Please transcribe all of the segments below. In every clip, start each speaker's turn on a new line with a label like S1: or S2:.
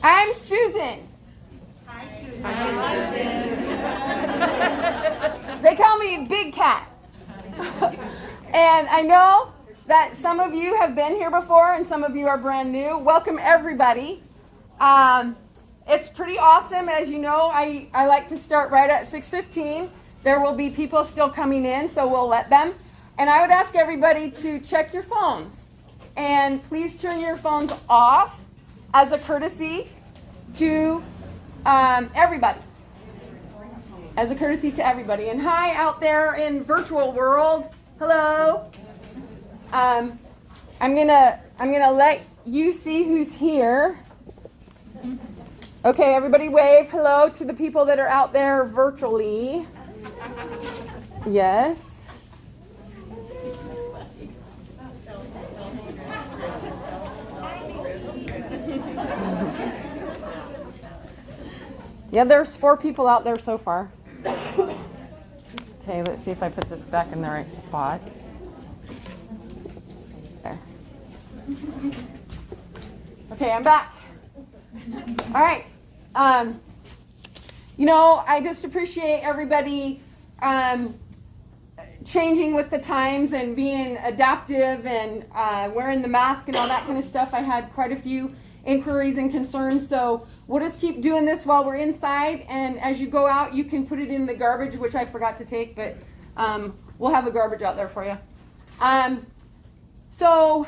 S1: I'm Susan.
S2: Hi, Susan. Hi, Susan.
S1: They call me Big Cat. And I know that some of you have been here before and some of you are brand new. Welcome, everybody. It's pretty awesome. As you know, I like to start right at 6:15. There will be people still coming in, so we'll let them. And I would ask everybody to check your phones. And please turn your phones off as a courtesy to everybody. As a courtesy to everybody. And hi out there in virtual world. Hello. I'm gonna let you see who's here. Okay, everybody wave hello to the people that are out there virtually. Yes. Yeah, there's 4 people out there so far. Okay, let's see if I put this back in the right spot. There. Okay, I'm back. All right. I just appreciate everybody changing with the times and being adaptive and wearing the mask and all that kind of stuff. I had quite a few inquiries and concerns, so we'll just keep doing this while we're inside, and as you go out you can put it in the garbage, which I forgot to take, but we'll have a garbage out there for you. So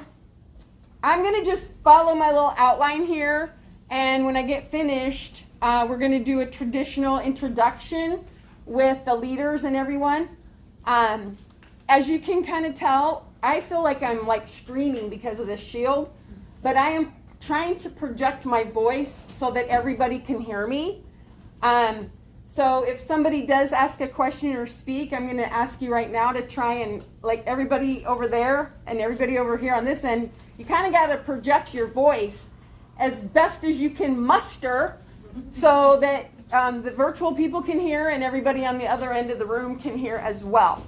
S1: I'm going to just follow my little outline here, and when I get finished we're going to do a traditional introduction with the leaders and everyone. As you can kind of tell, I feel like I'm like screaming because of this shield, but I am trying to project my voice so that everybody can hear me. So if somebody does ask a question or speak, I'm going to ask you right now to try and, like everybody over there and everybody over here on this end, you kind of got to project your voice as best as you can muster so that the virtual people can hear and everybody on the other end of the room can hear as well.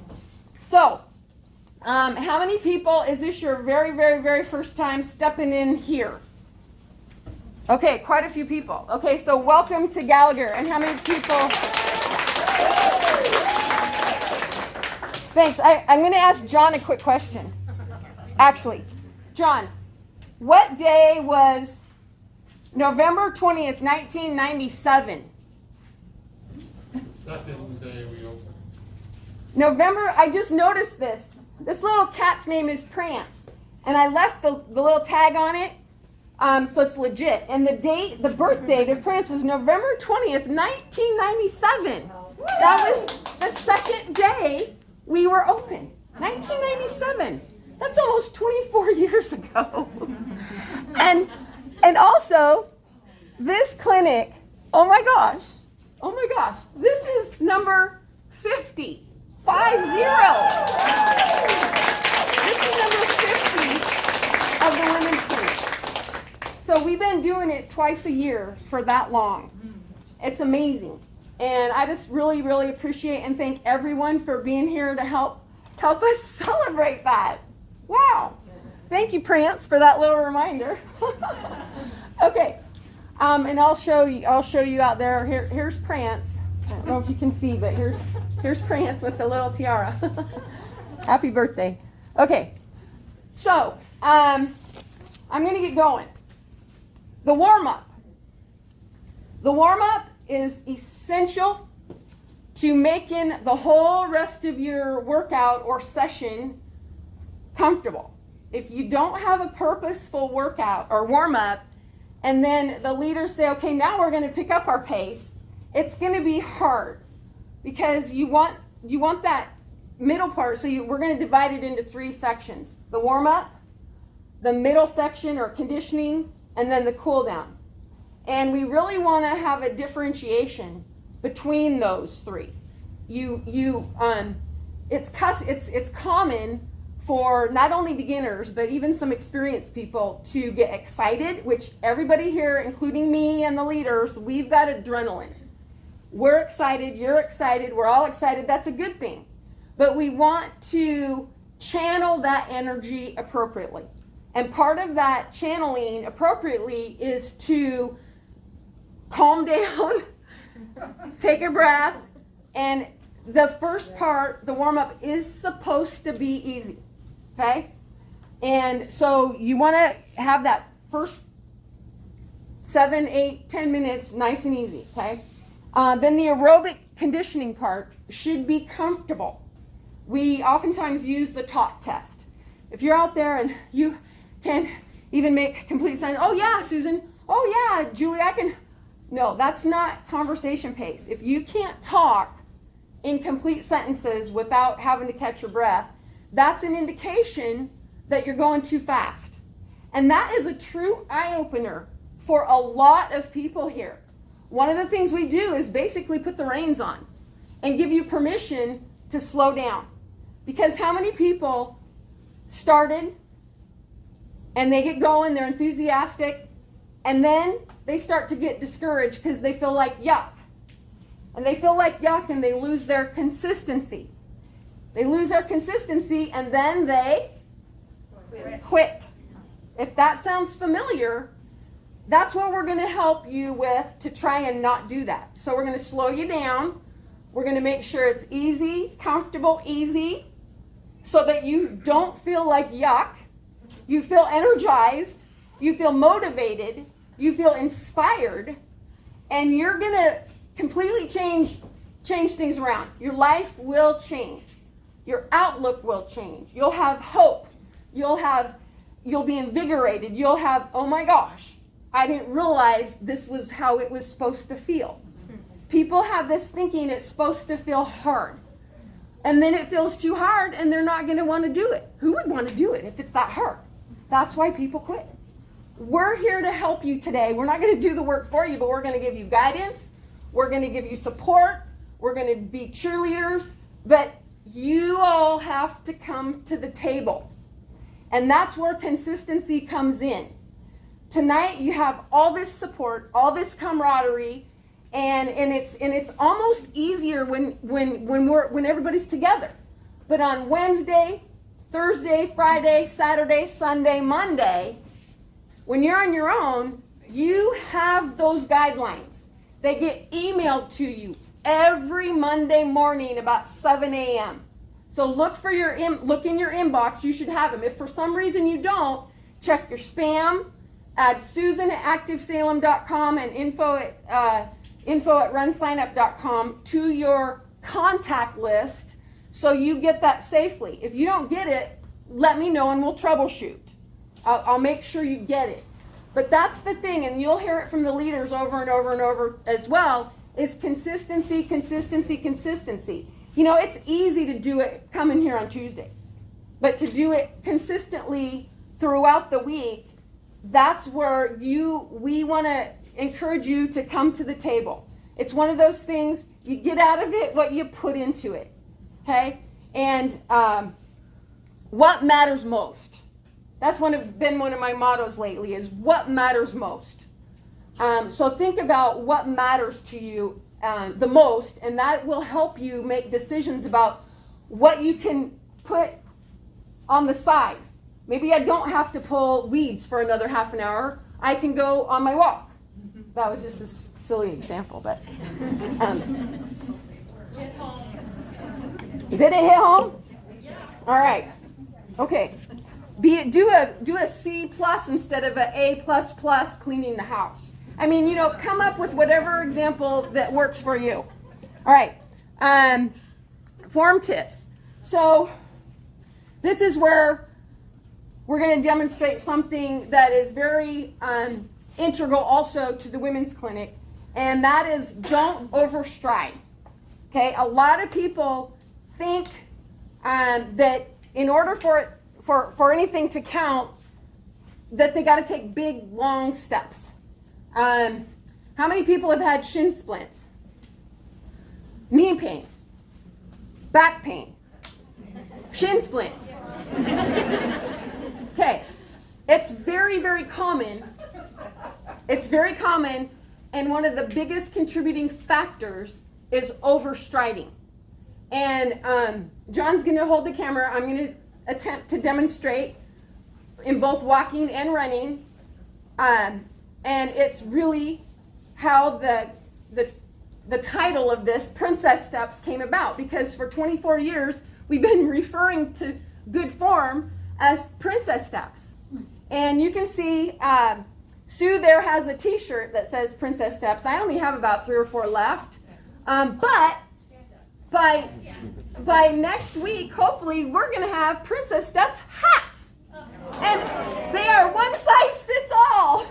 S1: So how many people, is this your very, very, very first time stepping in here? Okay, quite a few people. Okay, so welcome to Gallagher. And how many people? Thanks. I'm going to ask John a quick question. Actually, John, what day was November 20th, 1997?
S3: Second day we opened.
S1: November, I just noticed this. This little cat's name is Prance. And I left the little tag on it. So it's legit. And the birth date of Prance was November 20th, 1997. That was the second day we were open. 1997. That's almost 24 years ago. And also, this clinic, oh my gosh, this is number 50. 50. This is number 50 of the women's clinic. So we've been doing it twice a year for that long. It's amazing. And I just really, really appreciate and thank everyone for being here to help us celebrate that. Wow. Thank you, Prance, for that little reminder. Okay. And I'll show you out there. Here's Prance. I don't know if you can see, but here's Prance with the little tiara. Happy birthday. Okay. So, I'm going to get going. The warm-up. The warm-up is essential to making the whole rest of your workout or session comfortable. If you don't have a purposeful workout or warm-up, and then the leaders say, okay, now we're going to pick up our pace, it's going to be hard because you want that middle part. So we're going to divide it into 3 sections. The warm-up, the middle section or conditioning, and then the cool down. And we really want to have a differentiation between those 3. It's common for not only beginners but even some experienced people to get excited, which everybody here, including me and the leaders, we've got adrenaline. We're excited, you're excited, we're all excited. That's a good thing. But we want to channel that energy appropriately. And part of that channeling appropriately is to calm down, take a breath, and the first part, the warm-up, is supposed to be easy, okay? And so you want to have that first 7, 8, 10 minutes nice and easy, okay? Then the aerobic conditioning part should be comfortable. We oftentimes use the talk test. If you're out there and you can't even make complete sense, oh yeah, Susan, oh yeah, Julie, I can. No, that's not conversation pace. If you can't talk in complete sentences without having to catch your breath, that's an indication that you're going too fast. And that is a true eye-opener for a lot of people here. One of the things we do is basically put the reins on and give you permission to slow down. Because how many people started and they get going, they're enthusiastic, and then they start to get discouraged because they feel like yuck. And they feel like yuck and they lose their consistency. They lose their consistency and then they quit. If that sounds familiar, that's what we're going to help you with to try and not do that. So we're going to slow you down. We're going to make sure it's easy, comfortable, easy, so that you don't feel like yuck. You feel energized. You feel motivated. You feel inspired. And you're going to completely change things around. Your life will change. Your outlook will change. You'll have hope. You'll be invigorated. You'll have, oh my gosh, I didn't realize this was how it was supposed to feel. People have this thinking it's supposed to feel hard. And then it feels too hard and they're not going to want to do it. Who would want to do it if it's that hard? That's why people quit. We're here to help you today. We're not going to do the work for you, but we're going to give you guidance. We're going to give you support. We're going to be cheerleaders. But you all have to come to the table. And that's where consistency comes in. Tonight you have all this support, all this camaraderie, and it's almost easier when everybody's together. But on Wednesday, Thursday, Friday, Saturday, Sunday, Monday, when you're on your own, you have those guidelines. They get emailed to you every Monday morning about 7 a.m. So look in your inbox. You should have them. If for some reason you don't, check your spam. Add Susan at ActiveSalem.com and info at runsignup.com to your contact list so you get that safely. If you don't get it, let me know and we'll troubleshoot. I'll make sure you get it. But that's the thing, and you'll hear it from the leaders over and over and over as well, is consistency, consistency, consistency. You know, it's easy to do it coming here on Tuesday. But to do it consistently throughout the week, that's where we want to encourage you to come to the table. It's one of those things, you get out of it what you put into it. Okay? And what matters most? That's been one of my mottos lately, is what matters most. So think about what matters to you the most, and that will help you make decisions about what you can put on the side. Maybe I don't have to pull weeds for another half an hour. I can go on my walk. That was just a silly example, but did it hit home? All right. Okay. Do a C plus instead of an A plus plus cleaning the house. I mean, come up with whatever example that works for you. All right. Form tips. So this is where we're going to demonstrate something that is very integral also to the women's clinic, and that is don't overstride. Okay, a lot of people think that in order for anything to count, that they got to take big, long steps. How many people have had shin splints? Knee pain, back pain, shin splints. Okay, it's very, very common. It's very common, and one of the biggest contributing factors is overstriding. And John's going to hold the camera. I'm going to attempt to demonstrate in both walking and running. And it's really how the title of this, Princess Steps, came about. Because for 24 years, we've been referring to good form as Princess Steps. And you can see Sue there has a t-shirt that says Princess Steps. I only have about 3 or 4 left. But by next week, hopefully, we're going to have Princess Steps hats. And they are one size fits all.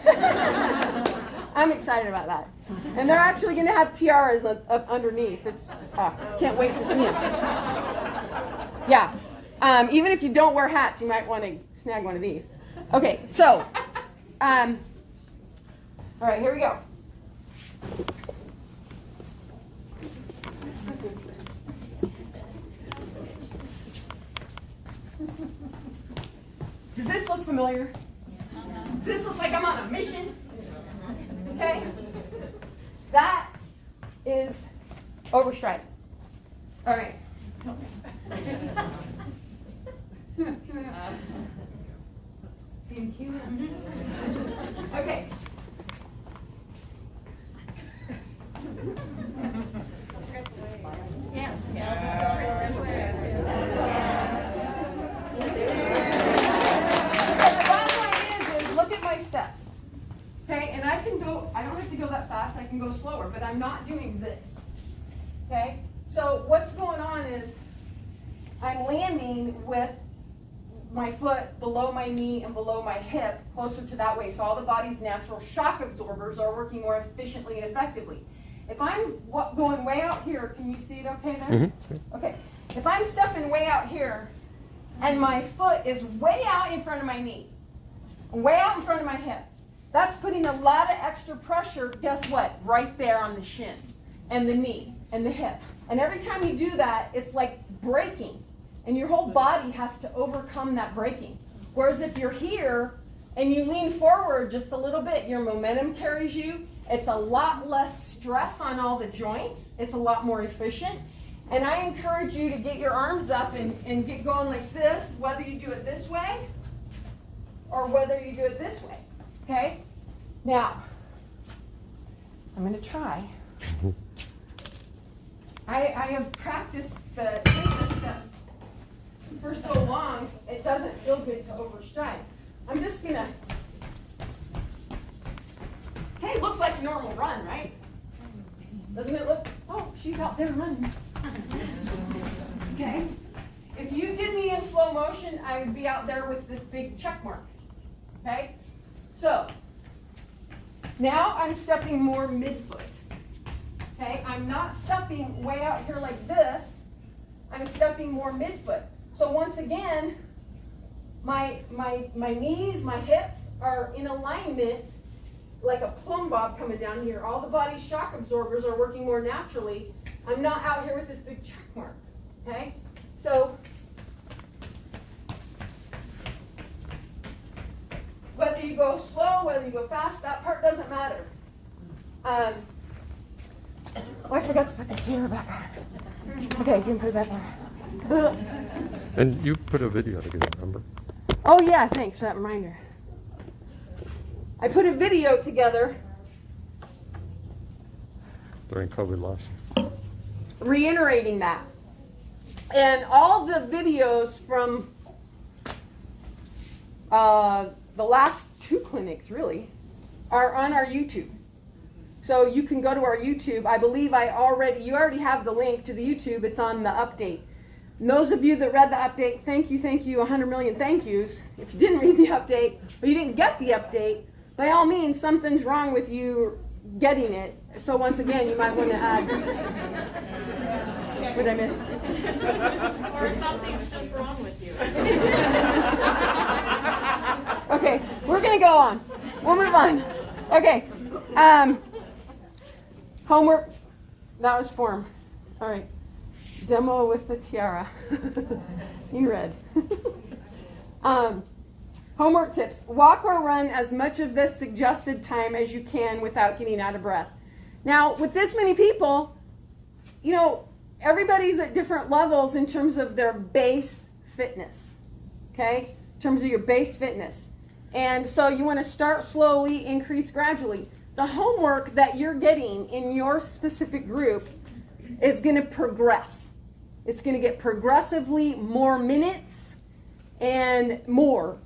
S1: I'm excited about that. And they're actually going to have tiaras up underneath. Can't wait to see them. Yeah. Even if you don't wear hats, you might want to snag one of these. Okay, so, all right, here we go. Does this look familiar? Does this look like I'm on a mission? Okay? That is overstride. All right. Thank you. Okay. Yes. The bottom line is look at my steps. Okay, and I don't have to go that fast, I can go slower, but I'm not doing this. Okay? So what's going on is I'm landing with my foot below my knee and below my hip, closer to that way, so all the body's natural shock absorbers are working more efficiently and effectively. If I'm going way out here, can you see it okay there? Mm-hmm. Okay. If I'm stepping way out here, and my foot is way out in front of my knee, way out in front of my hip, that's putting a lot of extra pressure, guess what? Right there on the shin, and the knee, and the hip. And every time you do that, it's like braking. And your whole body has to overcome that braking. Whereas if you're here and you lean forward just a little bit, your momentum carries you. It's a lot less stress on all the joints. It's a lot more efficient. And I encourage you to get your arms up and get going like this, whether you do it this way or whether you do it this way. Okay? Now, I'm going to try. I have practiced the princess steps for so long, it doesn't feel good to overstride. I'm just going to, okay, looks like a normal run, right? Doesn't it look, oh, she's out there running. Okay? If you did me in slow motion, I would be out there with this big check mark. Okay? So, now I'm stepping more midfoot. Okay? I'm not stepping way out here like this. I'm stepping more midfoot. So once again, my knees, my hips are in alignment like a plumb bob coming down here. All the body's shock absorbers are working more naturally. I'm not out here with this big check mark. Okay? So whether you go slow, whether you go fast, that part doesn't matter. Oh, I forgot to put the tiara back on. Okay, you can put it back on.
S3: And you put a video together, remember?
S1: Oh yeah, thanks for that reminder. I put a video together
S3: During COVID last.
S1: reiterating that. And all the videos from the last 2 clinics, really, are on our YouTube. So you can go to our YouTube. I believe you already have the link to the YouTube. It's on the update. And those of you that read the update, thank you, 100 million thank yous. If you didn't read the update, or you didn't get the update, by all means, something's wrong with you getting it. So once again, you might want to add. What did I miss?
S2: Or something's just wrong with you.
S1: Okay, we're going to go on. We'll move on. Okay. Homework. That was form. All right. Demo with the tiara. You read. Homework tips. Walk or run as much of the suggested time as you can without getting out of breath. Now, with this many people, everybody's at different levels in terms of their base fitness. Okay? In terms of your base fitness. And so you want to start slowly, increase gradually. the homework that you're getting in your specific group is going to progress. It's going to get progressively more minutes and more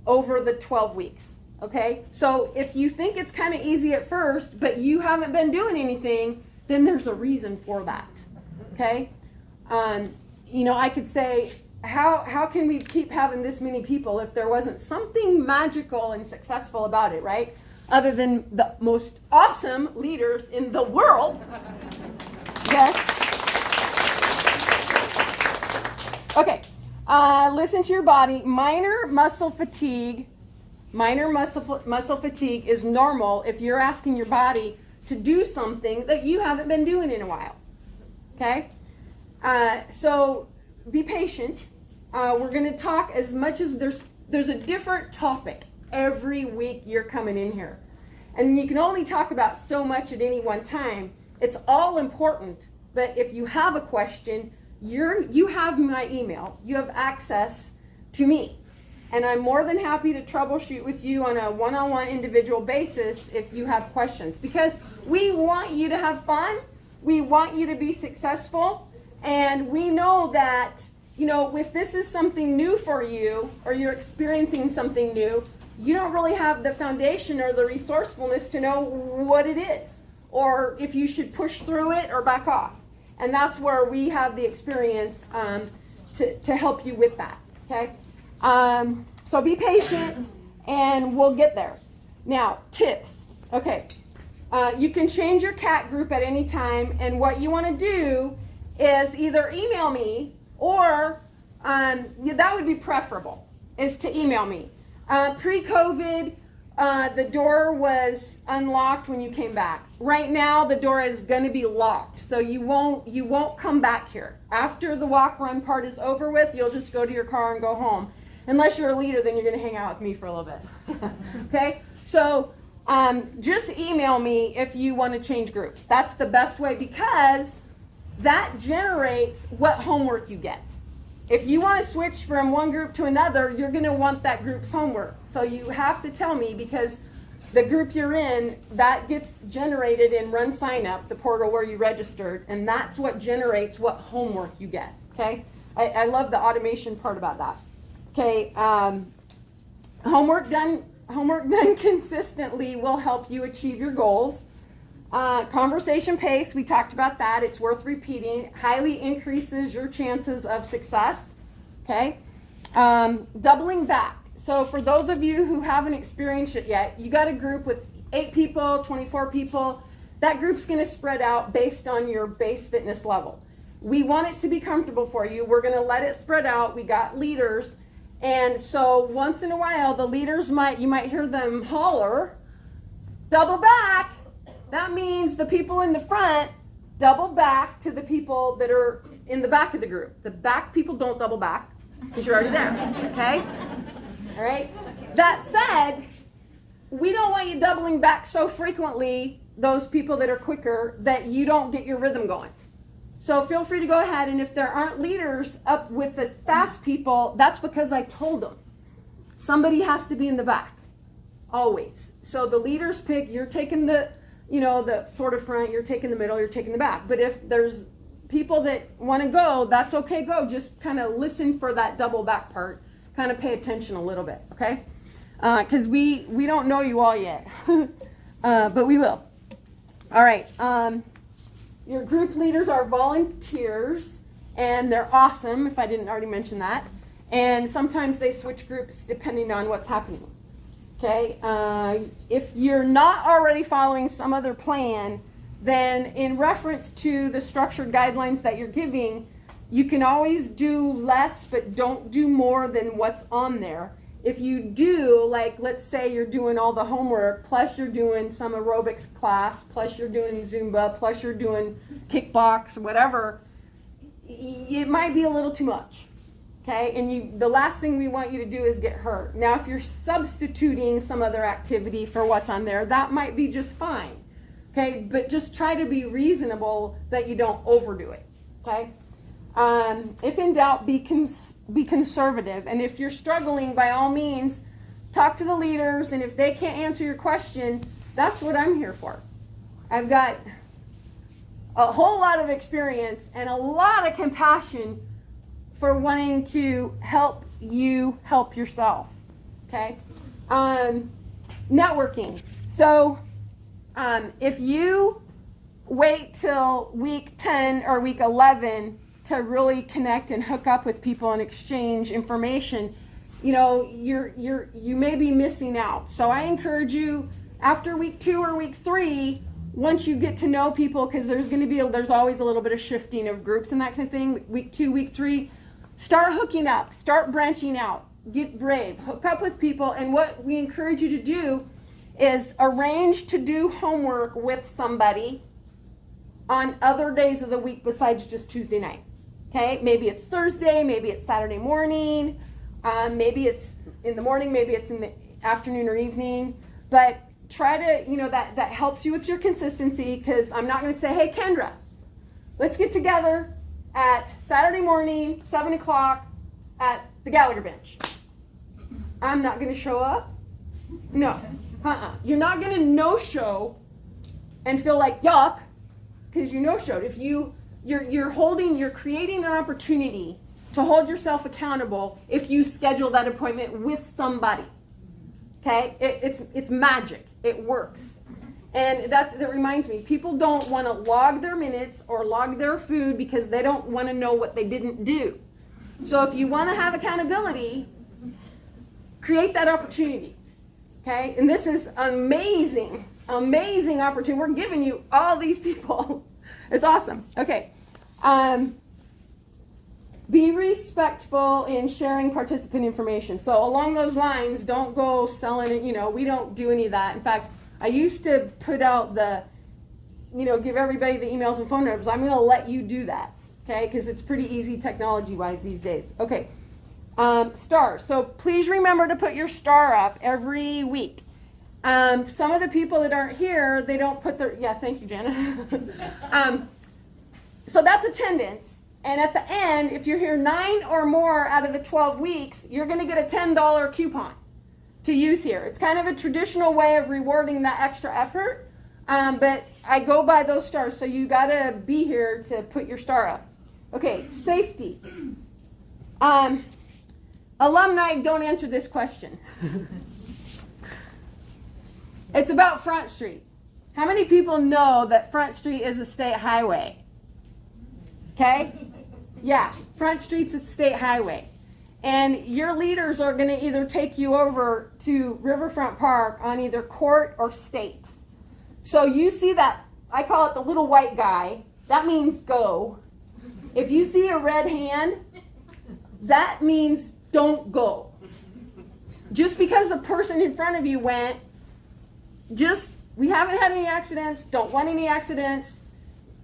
S1: over the 12 weeks. Okay? So if you think it's kind of easy at first, but you haven't been doing anything, then there's a reason for that. Okay? I could say, how can we keep having this many people if there wasn't something magical and successful about it, right? Other than the most awesome leaders in the world. Yes. Okay. Listen to your body. Minor muscle fatigue is normal if you're asking your body to do something that you haven't been doing in a while. Okay? So be patient. We're going to talk as much as there's a different topic every week you're coming in here. And you can only talk about so much at any one time. It's all important, but if you have a question, you have my email. You have access to me. And I'm more than happy to troubleshoot with you on a one-on-one individual basis if you have questions. Because we want you to have fun. We want you to be successful. And we know that, if this is something new for you or you're experiencing something new, you don't really have the foundation or the resourcefulness to know what it is or if you should push through it or back off. And that's where we have the experience to help you with that. Okay? So be patient and we'll get there. Now, tips. Okay. You can change your cat group at any time, and what you want to do is either email me or that would be preferable, is to email me. Pre-COVID, the door was unlocked when you came back. Right now, the door is going to be locked, so you won't come back here. After the walk-run part is over with, you'll just go to your car and go home. Unless you're a leader, then you're going to hang out with me for a little bit. Okay? So just email me if you want to change groups. That's the best way, because that generates what homework you get. If you want to switch from one group to another, you're going to want that group's homework. So you have to tell me, because the group you're in, that gets generated in Run Sign Up, the portal where you registered, and that's what generates what homework you get. Okay? I love the automation part about that. Okay, homework done consistently will help you achieve your goals. Conversation pace, we talked about that. It's worth repeating. Highly increases your chances of success. Okay, doubling back. So for those of you who haven't experienced it yet, you got a group with 8 people, 24 people. That group's going to spread out based on your base fitness level. We want it to be comfortable for you. We're going to let it spread out. We got leaders. And so once in a while, the leaders you might hear them holler, double back. That means the people in the front double back to the people that are in the back of the group. The back people don't double back because you're already there, okay? All right? That said, we don't want you doubling back so frequently, those people that are quicker, that you don't get your rhythm going. So feel free to go ahead, and if there aren't leaders up with the fast people, that's because I told them. Somebody has to be in the back, always. So the leaders pick, you're taking the sort of front, you're taking the middle, you're taking the back. But if there's people that want to go, that's okay, go. Just kind of listen for that double back part. Kind of pay attention a little bit, okay? Because we don't know you all yet, but we will. All right. Your group leaders are volunteers, and they're awesome, if I didn't already mention that. And sometimes they switch groups depending on what's happening. Okay? If you're not already following some other plan, then in reference to the structured guidelines that you're giving, you can always do less, but don't do more than what's on there. If you do, like let's say you're doing all the homework, plus you're doing some aerobics class, plus you're doing Zumba, plus you're doing kickbox, whatever, it might be a little too much. Okay, and the last thing we want you to do is get hurt. Now, if you're substituting some other activity for what's on there, that might be just fine. Okay, but just try to be reasonable that you don't overdo it. Okay, if in doubt, be conservative. And if you're struggling, by all means, talk to the leaders. And if they can't answer your question, That's what I'm here for. I've got a whole lot of experience and a lot of compassion for wanting to help you help yourself. Okay? Networking. So, if you wait till week 10 or week 11 to really connect and hook up with people and exchange information, you may be missing out. So I encourage you, after week 2 or week 3, once you get to know people, because there's always a little bit of shifting of groups and that kind of thing, week 2, week 3, start hooking up, start branching out, get brave, hook up with people. And what we encourage you to do is arrange to do homework with somebody on other days of the week besides just Tuesday night. Okay? Maybe it's Thursday, maybe it's Saturday morning, maybe it's in the morning, maybe it's in the afternoon or evening. But try to, that helps you with your consistency, because I'm not going to say, hey, Kendra, let's get together at Saturday morning, 7 o'clock at the Gallagher bench. I'm not going to show up. No. You're not going to no-show and feel like yuck because you no-showed. If you're creating an opportunity to hold yourself accountable if you schedule that appointment with somebody. Okay? It's magic. It works. And that reminds me, people don't want to log their minutes or log their food because they don't want to know what they didn't do. So if you want to have accountability, create that opportunity. Okay? And this is amazing opportunity. We're giving you all these people. It's awesome. Okay. Be respectful in sharing participant information. So along those lines, don't go selling it. We don't do any of that. In fact, I used to put out give everybody the emails and phone numbers. I'm going to let you do that. Okay? Because it's pretty easy technology-wise these days. Okay. Stars. So please remember to put your star up every week. Some of the people that aren't here, they don't put their, thank you, Jana. So that's attendance. And at the end, if you're here 9 or more out of the 12 weeks, you're going to get a $10 coupon to use here. It's kind of a traditional way of rewarding that extra effort. But I go by those stars. So you got to be here to put your star up. Okay, safety. Alumni, don't answer this question. It's about Front Street. How many people know that Front Street is a state highway? Okay? Yeah, Front Street's a state highway. And your leaders are going to either take you over to Riverfront Park on either court or state. So you see that, I call it the little white guy. That means go. If you see a red hand, that means don't go. Just because the person in front of you went, we haven't had any accidents, don't want any accidents.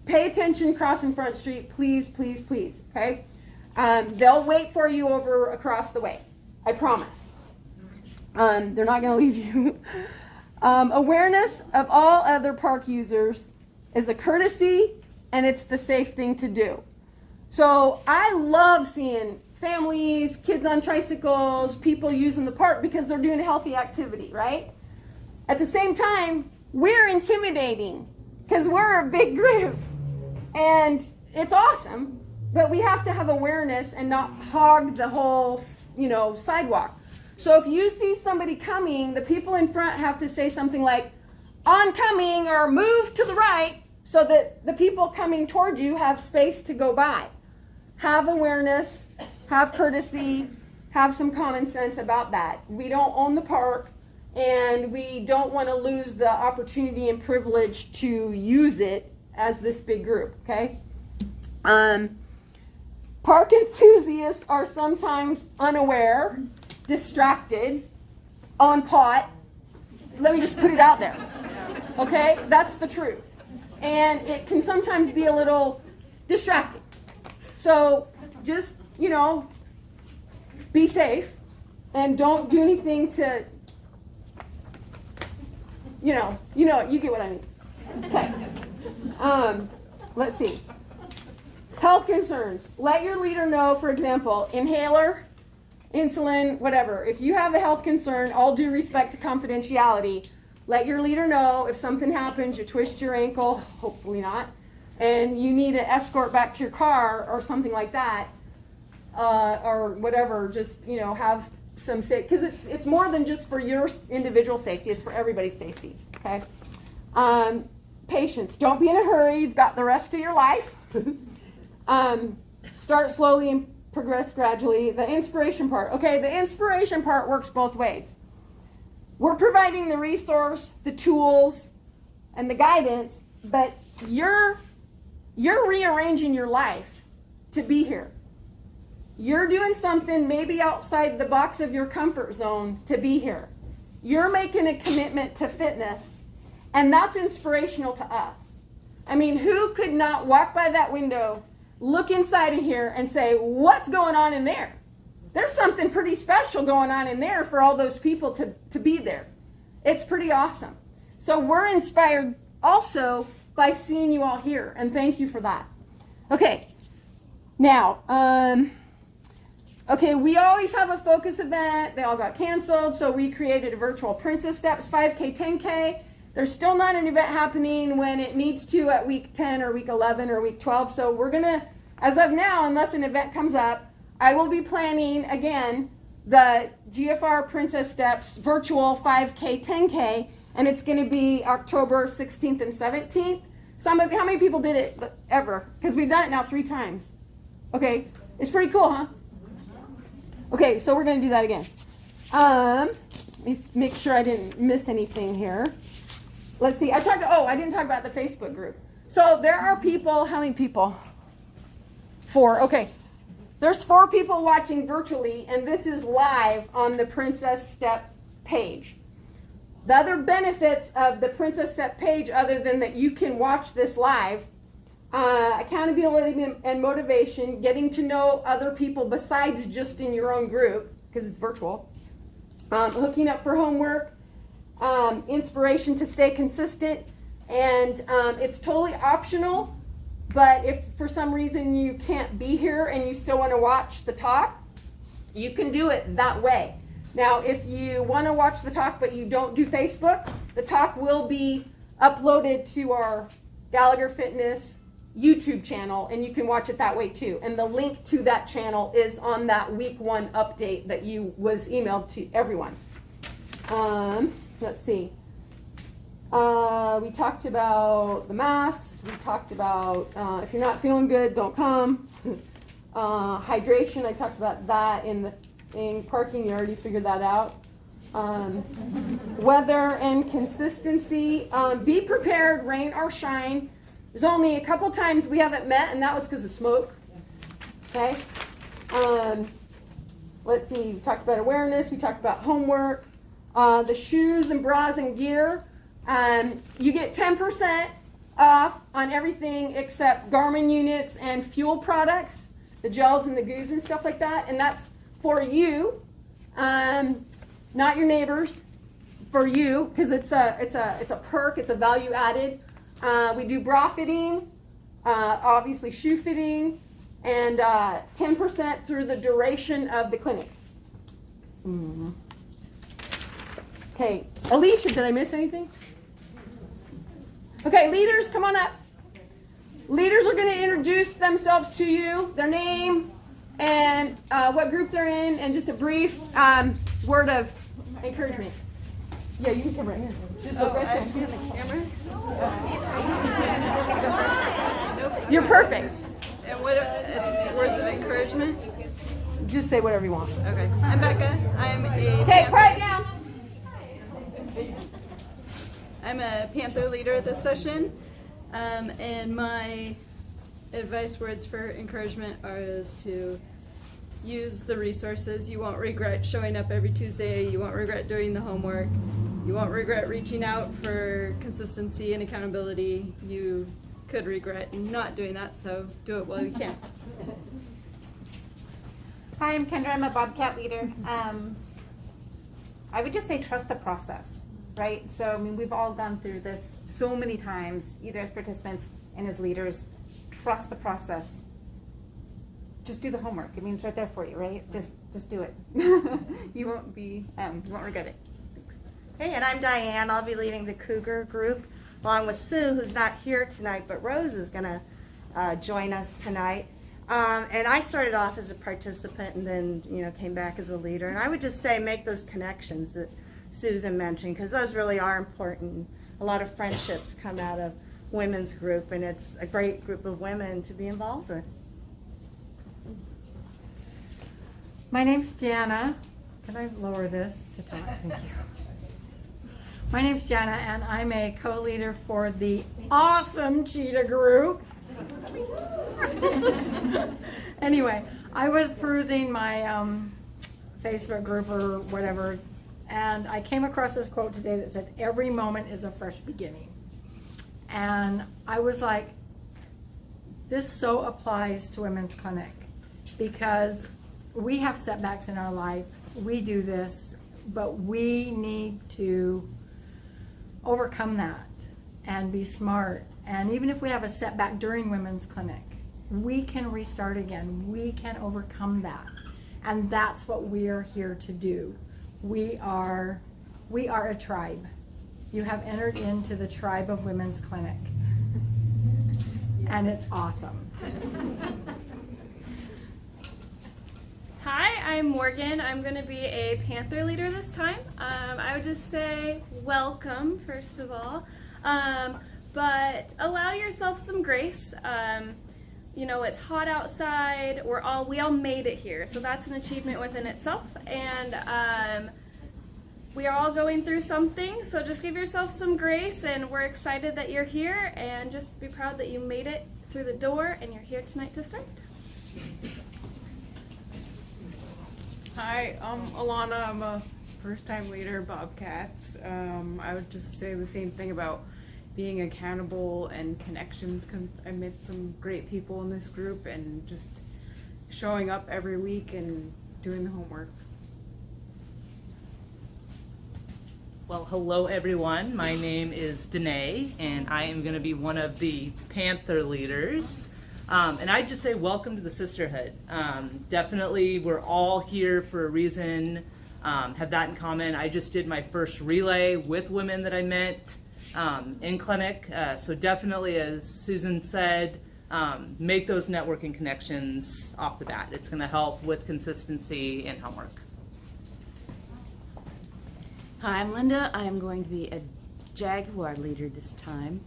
S1: Pay attention crossing Front Street, please, please, please, okay? They'll wait for you over across the way, I promise. They're not going to leave you. Awareness of all other park users is a courtesy, and it's the safe thing to do. So I love seeing families, kids on tricycles, people using the park because they're doing a healthy activity, right? At the same time, we're intimidating because we're a big group. And it's awesome, but we have to have awareness and not hog the whole, sidewalk. So if you see somebody coming, the people in front have to say something like, oncoming, or move to the right, so that the people coming toward you have space to go by. Have awareness, have courtesy, have some common sense about that. We don't own the park, and we don't want to lose the opportunity and privilege to use it as this big group, okay? Park enthusiasts are sometimes unaware, distracted, on pot. Let me just put it out there, okay? That's the truth. And it can sometimes be a little distracting. So just, be safe and don't do anything to, you get what I mean. Okay. Let's see. Health concerns. Let your leader know, for example, inhaler, insulin, whatever. If you have a health concern, all due respect to confidentiality, let your leader know if something happens, you twist your ankle, hopefully not, and you need an escort back to your car or something like that, or whatever. Just have some safety, because it's more than just for your individual safety. It's for everybody's safety. Okay. Patience. Don't be in a hurry. You've got the rest of your life. Start slowly and progress gradually. The inspiration part. Okay, the inspiration part works both ways. We're providing the resource, the tools, and the guidance, but you're rearranging your life to be here. You're doing something maybe outside the box of your comfort zone to be here. You're making a commitment to fitness. And that's inspirational to us. I mean, who could not walk by that window, look inside of here, and say, what's going on in there? There's something pretty special going on in there for all those people to be there. It's pretty awesome. So we're inspired also by seeing you all here, and thank you for that. Okay, now, we always have a focus event. They all got canceled, so we created a virtual Princess Steps 5K, 10K. There's still not an event happening when it needs to at week 10 or week 11 or week 12. So we're going to, as of now, unless an event comes up, I will be planning, again, the GFR Princess Steps virtual 5K, 10K, and it's going to be October 16th and 17th. How many people did it ever? Because we've done it now 3 times. Okay, it's pretty cool, huh? Okay, so we're going to do that again. Let me make sure I didn't miss anything here. Let's see. I didn't talk about the Facebook group. So there are people, how many people? 4. Okay. There's 4 people watching virtually, and this is live on the Princess Step page. The other benefits of the Princess Step page, other than that you can watch this live, accountability and motivation, getting to know other people besides just in your own group, because it's virtual, hooking up for homework, inspiration to stay consistent, and it's totally optional, but if for some reason you can't be here and you still want to watch the talk, you can do it that way. Now, if you want to watch the talk but you don't do Facebook, the talk will be uploaded to our Gallagher Fitness YouTube channel, and you can watch it that way too. And the link to that channel is on that week 1 update that was emailed to everyone. Let's see. We talked about the masks. We talked about if you're not feeling good, don't come. Hydration, I talked about that in the thing. Parking, you already figured that out. Weather and consistency. Be prepared, rain or shine. There's only a couple times we haven't met, and that was because of smoke. Okay? Let's see. We talked about awareness. We talked about homework. The shoes and bras and gear. You get 10% off on everything except Garmin units and fuel products, the gels and the goos and stuff like that. And that's for you, not your neighbors. For you, because it's a perk. It's a value added. We do bra fitting, obviously shoe fitting, and 10% through the duration of the clinic. Mm-hmm. Okay, Alicia, did I miss anything? Okay, leaders, come on up. Leaders are going to introduce themselves to you, their name, and what group they're in, and just a brief word of encouragement. Yeah, you can come right here. Just look right there.
S2: The camera?
S1: You're perfect.
S2: And it's words of encouragement?
S1: Just say whatever you want.
S2: Okay. I'm Becca.
S1: Okay, quiet down.
S2: I'm a Panther leader this session, and my advice words for encouragement is to use the resources. You won't regret showing up every Tuesday. You won't regret doing the homework. You won't regret reaching out for consistency and accountability. You could regret not doing that, so do it while you can.
S4: Hi, I'm Kendra. I'm a Bobcat leader. I would just say trust the process, right? So, I mean, we've all gone through this so many times, either as participants and as leaders. Trust the process. Just do the homework. I mean, it's right there for you, right? Just do it. You won't regret it. Thanks.
S5: Hey, and I'm Diane. I'll be leading the Cougar group along with Sue, who's not here tonight, but Rose is going to join us tonight. And I started off as a participant and then, came back as a leader. And I would just say make those connections that Susan mentioned, because those really are important. A lot of friendships come out of women's group, and it's a great group of women to be involved with.
S6: My name's Jana. Can I lower this to talk? Thank you. My name's Jana, and I'm a co-leader for the awesome Cheetah group. Anyway, I was perusing my Facebook group or whatever, and I came across this quote today that said, "Every moment is a fresh beginning." And I was like, this so applies to Women's Clinic, because we have setbacks in our life. We do this, but we need to overcome that and be smart. And even if we have a setback during Women's Clinic, we can restart again. We can overcome that. And that's what we are here to do. We are a tribe. You have entered into the tribe of Women's Clinic. And it's awesome.
S7: Hi, I'm Morgan. I'm going to be a Panther leader this time. I would just say welcome, first of all. But allow yourself some grace. It's hot outside. We all made it here, so that's an achievement within itself. And we are all going through something, so just give yourself some grace, and we're excited that you're here, and just be proud that you made it through the door and you're here tonight to start.
S8: Hi, I'm Alana. I'm a first-time leader, Bobcats. I would just say the same thing about being accountable and connections. I met some great people in this group, and just showing up every week and doing the homework.
S9: Well, hello everyone. My name is Danae, and I am going to be one of the Panther leaders. And I'd just say welcome to the sisterhood. Definitely, we're all here for a reason, have that in common. I just did my first relay with women that I met in clinic. So definitely, as Susan said, make those networking connections off the bat. It's going to help with consistency and homework.
S10: Hi, I'm Linda. I am going to be a Jaguar leader this time.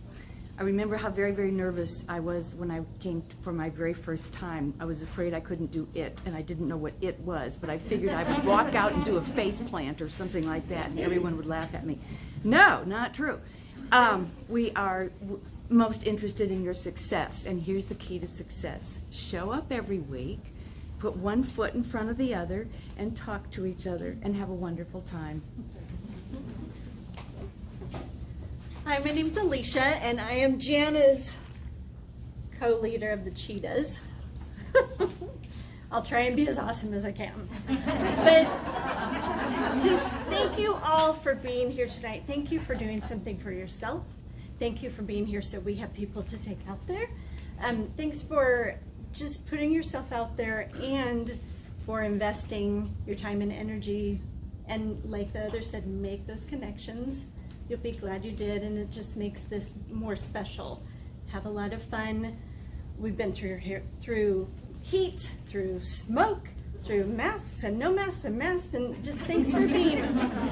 S10: I remember how very, very nervous I was when I came for my very first time. I was afraid I couldn't do it, and I didn't know what it was, but I figured I would walk out and do a face plant or something like that, and everyone would laugh at me. No, not true. We are most interested in your success, and here's the key to success. Show up every week, put one foot in front of the other, and talk to each other, and have a wonderful time.
S11: Hi, my name's Alicia, and I am Jana's co-leader of the Cheetahs. I'll try and be as awesome as I can. But just thank you all for being here tonight. Thank you for doing something for yourself. Thank you for being here so we have people to take out there. Thanks for just putting yourself out there and for investing your time and energy. And like the others said, make those connections. You'll be glad you did, and it just makes this more special. Have a lot of fun. We've been through heat, through smoke, through masks and no masks and masks, and just thanks for being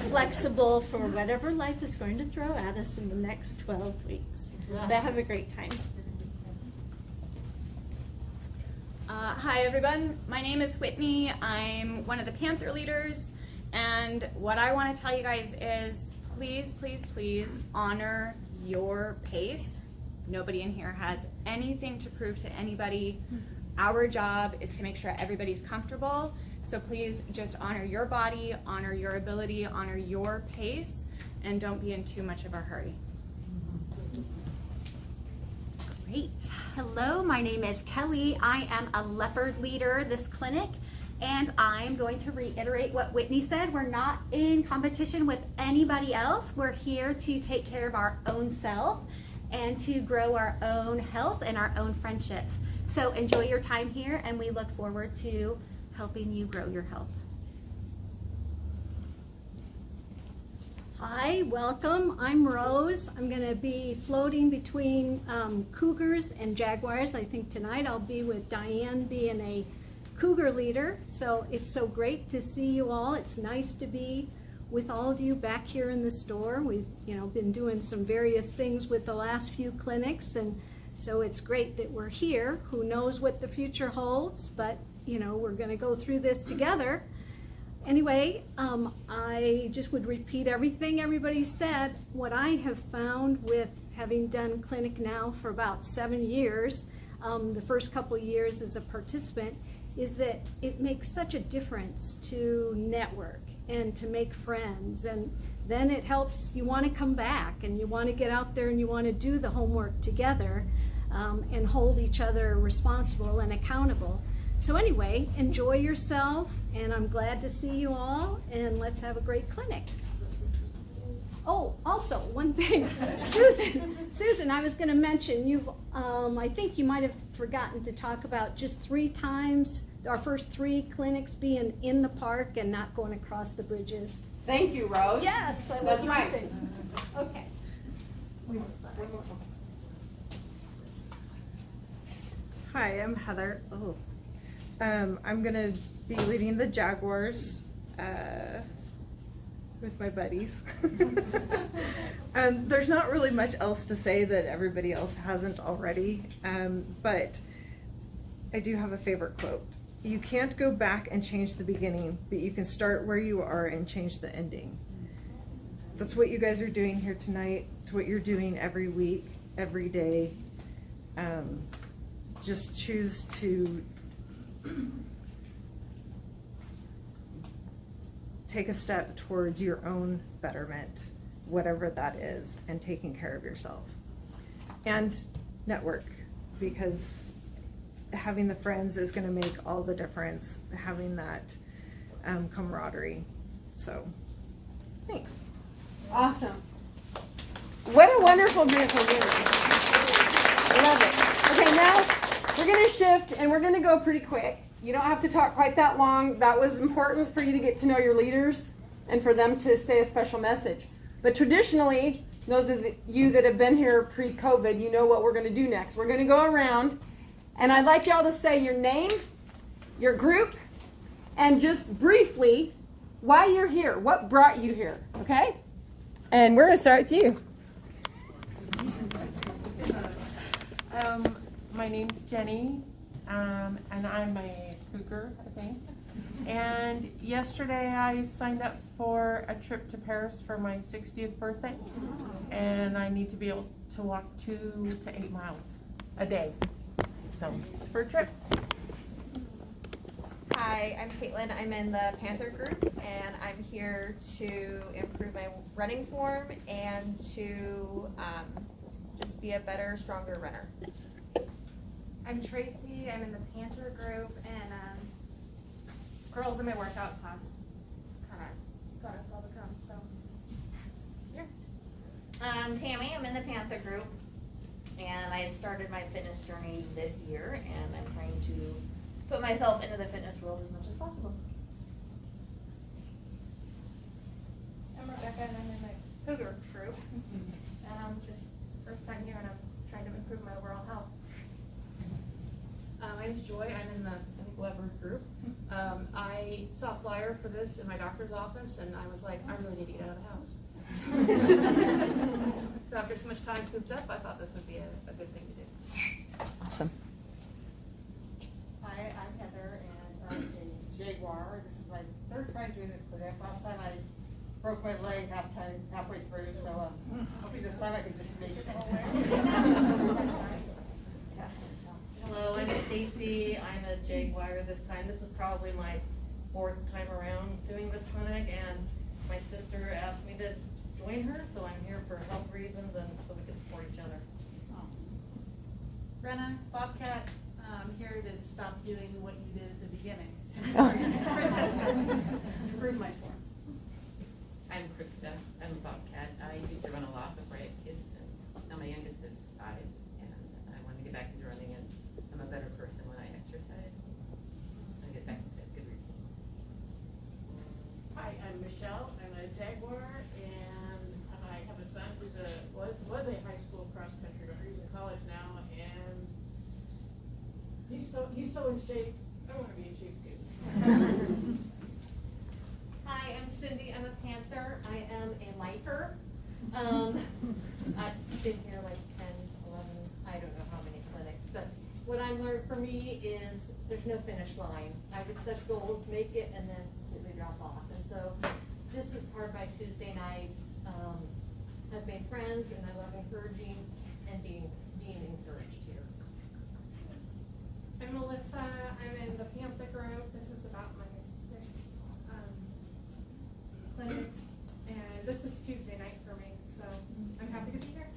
S11: flexible for whatever life is going to throw at us in the next 12 weeks. But have a great time.
S7: Hi everyone, my name is Whitney. I'm one of the Panther leaders, and what I want to tell you guys is please, please, please honor your pace. Nobody in here has anything to prove to anybody. Our job is to make sure everybody's comfortable. So please just honor your body, honor your ability, honor your pace, and don't be in too much of a hurry.
S12: Great. Hello, my name is Kelly. I am a leopard leader this clinic. And I'm going to reiterate what Whitney said. We're not in competition with anybody else. We're here to take care of our own self and to grow our own health and our own friendships. So enjoy your time here, and we look forward to helping you grow your health.
S13: Hi, welcome. I'm Rose. I'm going to be floating between Cougars and Jaguars. I think tonight I'll be with Diane being a Cougar leader. So it's so great to see you all. It's nice to be with all of you back here in the store. We've been doing some various things with the last few clinics, and so it's great that we're here. Who knows what the future holds, but we're going to go through this together. Anyway, I just would repeat everything everybody said. What I have found with having done clinic now for about 7 years, the first couple of years as a participant, is that it makes such a difference to network and to make friends, and then it helps you want to come back and you want to get out there and you want to do the homework together and hold each other responsible and accountable. So anyway, enjoy yourself, and I'm glad to see you all, and let's have a great clinic. Oh, also, one thing, Susan, I was going to mention, I think you might have forgotten to talk about just 3 times, our first 3 clinics being in the park and not going across the bridges.
S1: Thank you, Rose.
S13: Yes,
S1: that's right.
S13: Okay.
S14: Hi, I'm Heather. I'm gonna be leading the Jaguars with my buddies. There's not really much else to say that everybody else hasn't already, but I do have a favorite quote. You can't go back and change the beginning, but you can start where you are and change the ending. That's what you guys are doing here tonight. It's what you're doing every week, every day. Just choose to take a step towards your own betterment, whatever that is, and taking care of yourself. And network, because having the friends is going to make all the difference, having that camaraderie. So, thanks.
S1: Awesome. What a wonderful group of women. I love it. Okay, now we're going to shift and we're going to go pretty quick. You don't have to talk quite that long. That was important for you to get to know your leaders and for them to say a special message. But traditionally, those of you that have been here pre-COVID, you know what we're going to do next. We're going to go around, and I'd like y'all to say your name, your group, and just briefly why you're here, what brought you here, okay? And we're going to start with you.
S15: My name's Jenny, and I'm a Cougar, I think. And yesterday I signed up for a trip to Paris for my 60th birthday, and I need to be able to walk 2 to 8 miles a day. So it's for a trip.
S16: Hi, I'm Caitlin. I'm in the Panther group, and I'm here to improve my running form and to just be a better, stronger runner.
S17: I'm Tracy. I'm in the Panther group, and girls in my workout class kind of got us all to come. So, yeah.
S18: I'm Tammy. I'm in the Panther group, and I started my fitness journey this year, and I'm trying to put myself into the fitness world as much as possible.
S17: I'm Rebecca, and I'm in the Cougar group, and I'm just first time here, and I'm trying to improve my overall health.
S19: My name's Joy. I'm in the Leopard group. I saw a flyer for this in my doctor's office, and I was like, I really need to get out of the house. So after so much time cooped up, I thought this would be a good thing to do.
S1: Awesome.
S20: Hi, I'm Heather, and I'm a Jaguar. This is my 3rd time doing the clinic. Last time I broke my leg halfway through, so hoping this time I can just make it the whole way.
S21: Hello, I'm Stacy. I'm a Jaguar this time. This is probably my 4th time around doing this clinic, and my sister asked me to join her, so I'm here for health reasons and so we can support each other.
S22: Brenna, Bobcat, I'm here to stop doing what you did at the beginning. Improve my form.
S23: I'm Krista. I'm a Bobcat. I used to run a lot before I had kids, and now my youngest is 5, and I want to get back into running, and I'm a better person when I exercise and get back into a good routine.
S24: Hi, I'm Michelle. I'm a Jaguar, and
S19: he's still in shape. I want to be in shape too.
S2: Hi, I'm Cindy. I'm a Panther. I am a lifer. I've been here like 10, 11, I don't know how many clinics, but what I learned for me is there's no finish line. I would set goals, make it, and then completely drop off. And so this is powered by Tuesday nights. I've made friends, and I love encouraging and being encouraged here.
S17: I'm Melissa. I'm in the Panther group. This is about my 6th clinic, and this is Tuesday night for me, so I'm happy to be here.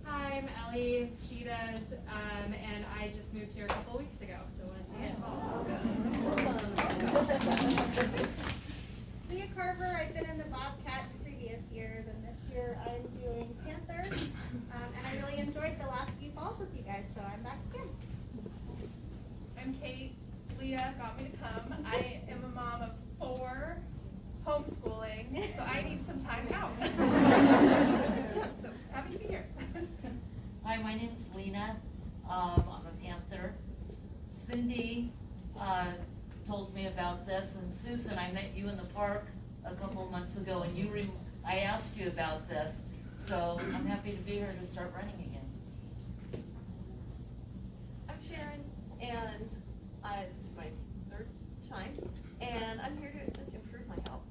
S17: Hi, I'm Ellie Cheetahs, and I just moved here a couple weeks ago, so wanted to get involved.
S3: Leah Carver, I've been in the Bobcat in previous years, and this year I'm doing Panther, and I really enjoyed the last few falls with you guys, so I'm back again.
S17: I'm Kate. Leah got me to come. I am a mom of 4, homeschooling, so I need some time out. So happy to be here.
S4: Hi, my name's Lena. I'm a Panther. Cindy told me about this, and Susan, I met you in the park a couple of months ago, and I asked you about this, so I'm happy to be here to start running again.
S24: I'm Sharon, and this is my 3rd time, and I'm here to just improve my health.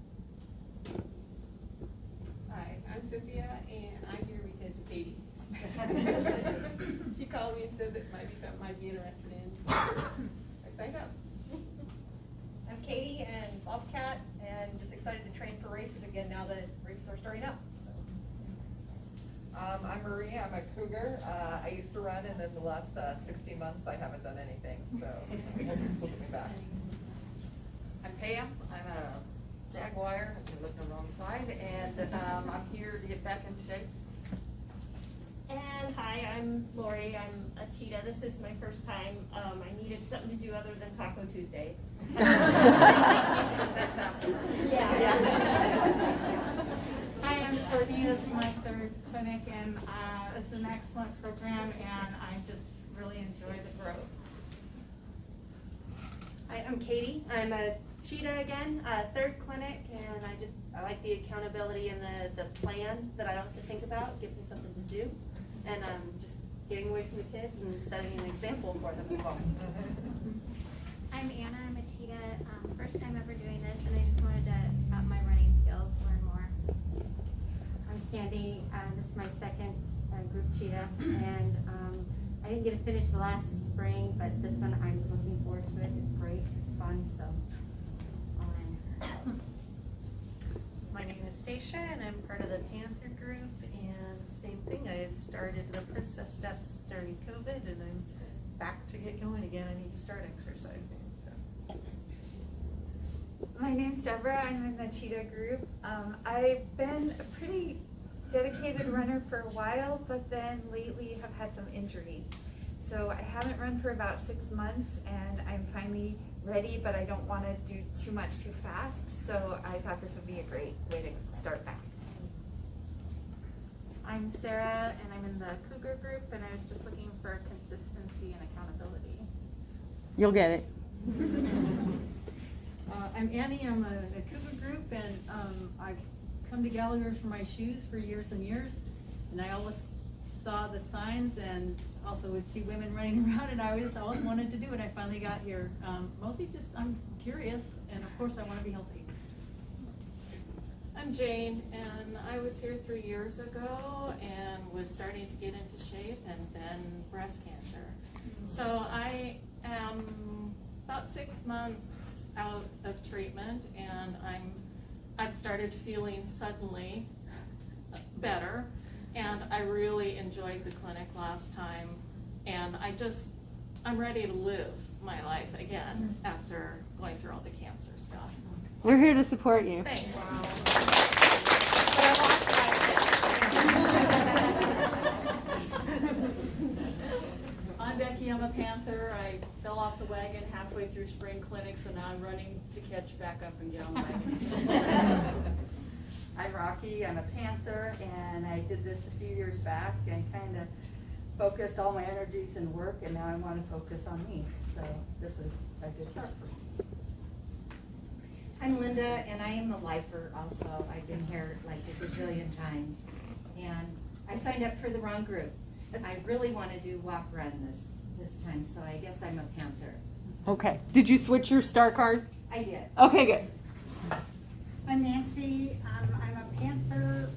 S25: Hi, I'm Cynthia, and I'm here because of Katie. She called me and said that might be something I'd be interested in, so I signed up.
S26: I'm Katie and Bobcat, and just excited to train for races again now that races are starting up.
S27: I'm Marie. I'm a cougar. I used to run, and then the last 16 months I haven't done anything, so I'm hoping this will get me back.
S4: I'm Pam. I'm a Jaguar. I've been looking the wrong side, and I'm here to get back into shape.
S2: And hi, I'm Lori. I'm a cheetah. This is my first time. I needed something to do other than Taco Tuesday. That's afterwards. Yeah.
S28: Hi, I'm Courtney. This is my 3rd clinic, and it's an excellent program, and I just really enjoy the growth.
S29: Hi, I'm Katie. I'm a cheetah again, 3rd clinic, and I like the accountability and the plan that I don't have to think about. It gives me something to do, and just getting away from the kids and setting an example for them as well.
S30: I'm Anna. I'm a cheetah. First time ever doing this, and I just wanted to up my running skills, learn more.
S31: I'm Candy. This is my 2nd group cheetah, and I didn't get to finish the last spring, but this one I'm looking forward to it. It's great. It's fun. So,
S32: my name is Stacia, and I'm part of the Panther group. And same thing. I had started the Princess Steps during COVID, and I'm back to get going again. I need to start exercising. So.
S33: My name's Deborah. I'm in the cheetah group. I've been a pretty dedicated runner for a while, but then lately have had some injuries. So I haven't run for about 6 months, and I'm finally ready, but I don't want to do too much too fast. So I thought this would be a great way to start back.
S34: I'm Sarah, and I'm in the Cougar group, and I was just looking for consistency and accountability.
S1: You'll get it.
S35: I'm Annie. I'm a Cougar group, and I've come to Gallagher for my shoes for years and years, and I always saw the signs and also would see women running around, and I always wanted to do it. I finally got here. Mostly just I'm curious, and of course I want to be healthy.
S34: I'm Jane, and I was here 3 years ago and was starting to get into shape, and then breast cancer. So I am about 6 months out of treatment, and I've started feeling suddenly better, and I really enjoyed the clinic last time, and I'm ready to live my life again after going through all the cancer stuff.
S1: We're here to support you.
S34: Thanks.
S36: I'm Becky. I'm a Panther. I fell off the wagon halfway through spring clinic, so now I'm running to catch back up and get on the wagon.
S37: I'm Rocky. I'm a Panther, and I did this a few years back and kind of
S5: focused all my energies in work, and now I want to focus on me. So this was a good start for me.
S6: I'm Linda, and I am a lifer also. I've been here like a gazillion times. And I signed up for the wrong group. I really want to do walk-run this time, so I guess I'm a Panther.
S1: Okay. Did you switch your star card?
S6: I did.
S1: Okay, good.
S7: I'm Nancy. I'm a Panther.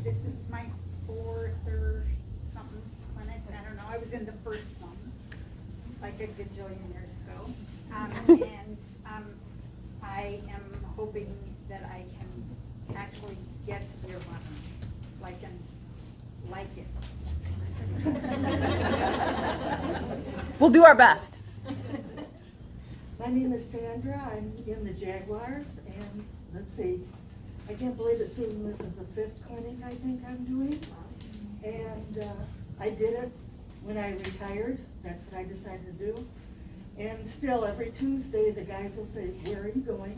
S7: This is my fourth or something clinic. I don't know. I was in the first one like a gajillion years ago. And I am hoping that I can actually get to be a runner, like it.
S1: We'll do our best.
S8: My name is Sandra. I'm in the Jaguars, and let's see, I can't believe it, Susan, this is the 5th clinic I think I'm doing. And I did it when I retired. That's what I decided to do. And still, every Tuesday, the guys will say, "Where are you going?"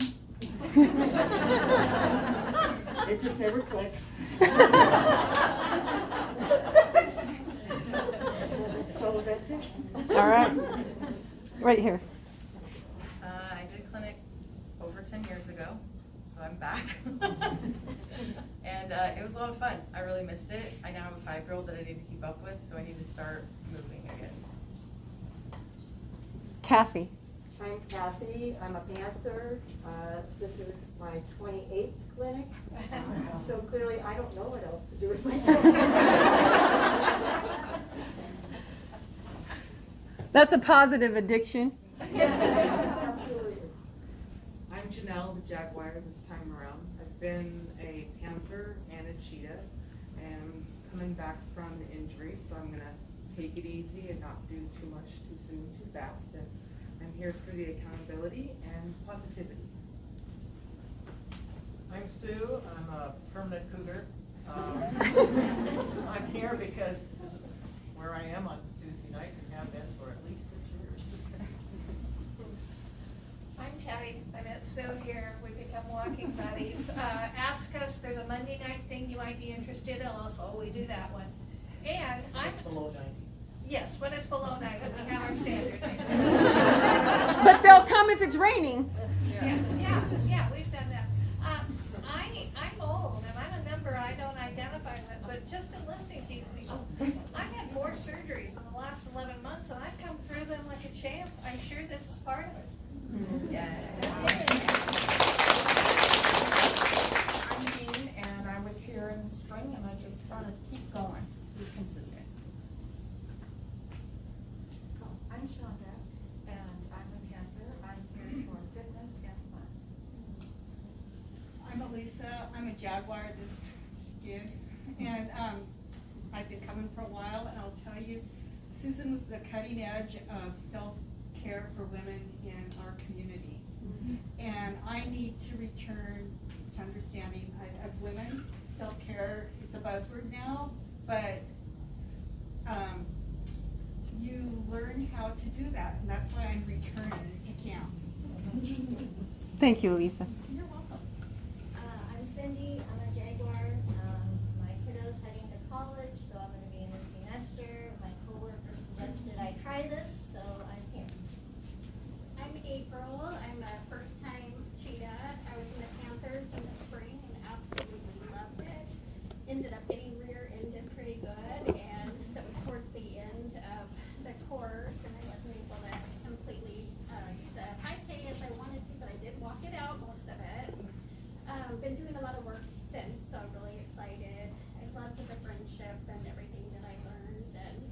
S8: It just never clicks. So that's it.
S1: All right. Right here.
S9: I did clinic over 10 years ago, so I'm back. And it was a lot of fun. I really missed it. I now have a 5-year-old that I need to keep up with, so I need to start moving again.
S1: Kathy.
S10: I'm Kathy. I'm a Panther. This is my 28th clinic. So clearly I don't know what else to do with myself.
S1: That's a positive addiction.
S10: Absolutely.
S11: I'm Janelle, the Jaguar, this time around. I've been a Panther and a Cheetah, and I'm coming back from the injury, so I'm going to take it easy and not do too much too soon, too fast. And I'm here for the accountability and positivity.
S27: I'm Sue. I'm a permanent cougar. I'm here because this is where I am on Tuesday nights and have been for at least 6 years.
S12: I'm Teddy. I met Sue here. We become walking buddies. Ask us. There's a Monday night thing you might be interested in. Also, we do that one. And I'm
S27: below 90.
S12: Yes, when it's below 90, we have our standards.
S1: But they'll come if it's raining.
S12: Yeah, we've done that. I'm old, and I'm a number I don't identify with, but just in listening to you people, I've had 4 surgeries in the last 11 months, and I've come through them like a champ. I'm sure this is part of it.
S13: I'm Jean, and I was here in the spring, and I just want to keep going, be consistent.
S14: I'm Chandra, and I'm a Panther. I'm here for fitness and fun.
S7: I'm Elisa. I'm a Jaguar this gig, and I've been coming for a while, and I'll tell you, Susan was the cutting edge of self-care for women in our community. And I need to return to understanding, as women, self-care is a buzzword now, but you learn how to do that, and that's why I'm returning to camp.
S1: Thank you, Lisa.
S7: You're welcome.
S30: I'm Cindy. I'm a Jaguar. My kiddo's heading to college, so I'm going to be an empty nester. My coworker suggested I try this, so I'm here.
S15: I'm April. I'm a first-time cheetah. I was in the Panthers in the spring and absolutely loved it. Ended up getting rear-ended pretty good, and so it was towards the end of the course, and I wasn't able to completely do the 5K as I wanted to, but I did walk it out, most of it. Been doing a lot of work since, so I'm really excited. I loved the friendship and everything that I learned, and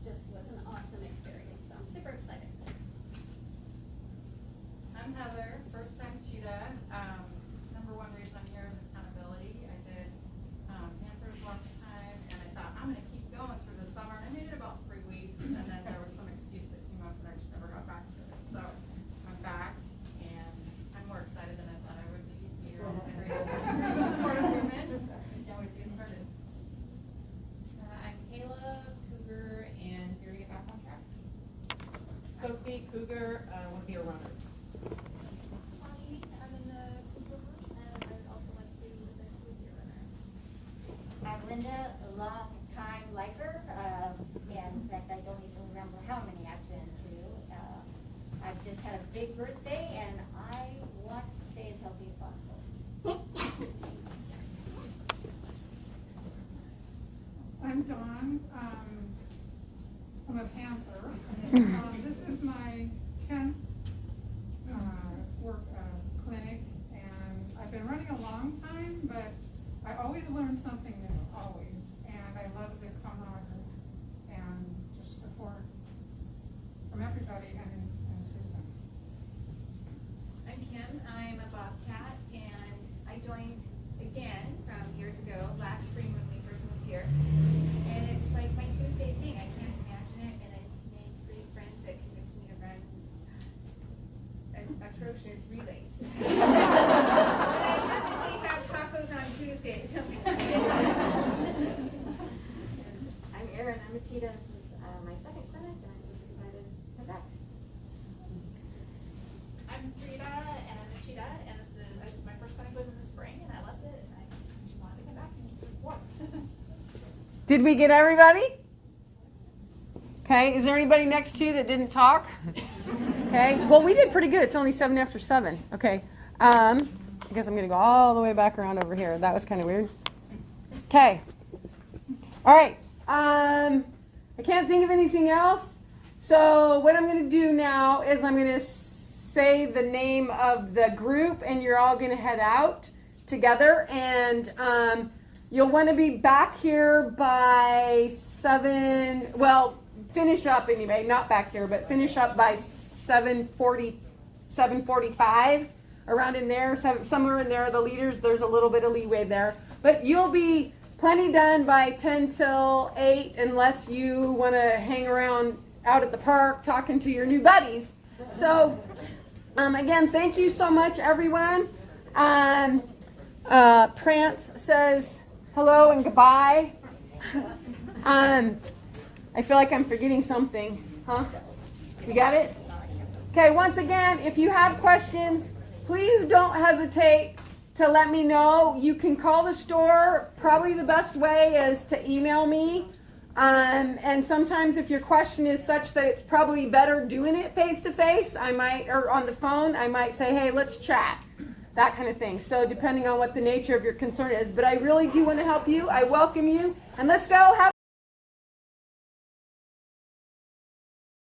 S15: just was an awesome experience, so I'm super excited.
S16: I'm Heather, first time cheetah. Number one reason I'm here is accountability. I did Panthers last time, and I thought I'm going to keep going through the summer. I made it about 3 weeks, and then there was some excuse that came up, and I just never got back to it. So I'm back, and I'm more excited than I thought I would be here. Support of women. Yeah, we've been started.
S18: I'm Kayla, cougar, and here to get back on track.
S27: Sophie, cougar, want to be a runner.
S15: Bonnie, I'm in the cougar group, and I would also like to be with the cougar runner.
S29: I'm Linda, a long-time lifer,
S2: Dawn. I'm a Panther. This is my 10th work clinic, and I've been running a long time, but I always learn something new, always. And I love the camaraderie and just support from everybody and Susan.
S18: I'm Kim. I'm a bobcat, and I joined again from years ago, last spring when we first moved here. And it's like my Tuesday thing. I can't imagine it, and I've made great friends that convince me to run atrocious relays. But I definitely have tacos on Tuesdays.
S30: I'm Erin. I'm a cheetah. This is my second clinic, and I'm just excited to come back.
S16: I'm Frida, and I'm a cheetah, and this is my first clinic was in the spring, and I loved it, and I wanted to come back and report.
S1: Did we get everybody? Okay, is there anybody next to you that didn't talk? Okay, well, we did pretty good. It's only 7 after 7. Okay, I guess I'm going to go all the way back around over here. That was kind of weird. Okay, all right. I can't think of anything else. So what I'm going to do now is I'm going to say the name of the group, and you're all going to head out together. And you'll want to be back here by 7. Well, finish up anyway. Not back here, but finish up by 7:40, 7:45, around in there, somewhere in there. The leaders, there's a little bit of leeway there, but you'll be plenty done by 10 till 8, unless you want to hang around out at the park talking to your new buddies. So, again, thank you so much, everyone. Prance says hello and goodbye. I feel like I'm forgetting something, huh? You got it? Okay, once again, if you have questions, please don't hesitate to let me know. You can call the store. Probably the best way is to email me. And sometimes if your question is such that it's probably better doing it face-to-face, I might, or on the phone, I might say, hey, let's chat. That kind of thing. So depending on what the nature of your concern is. But I really do want to help you. I welcome you. And let's go. Have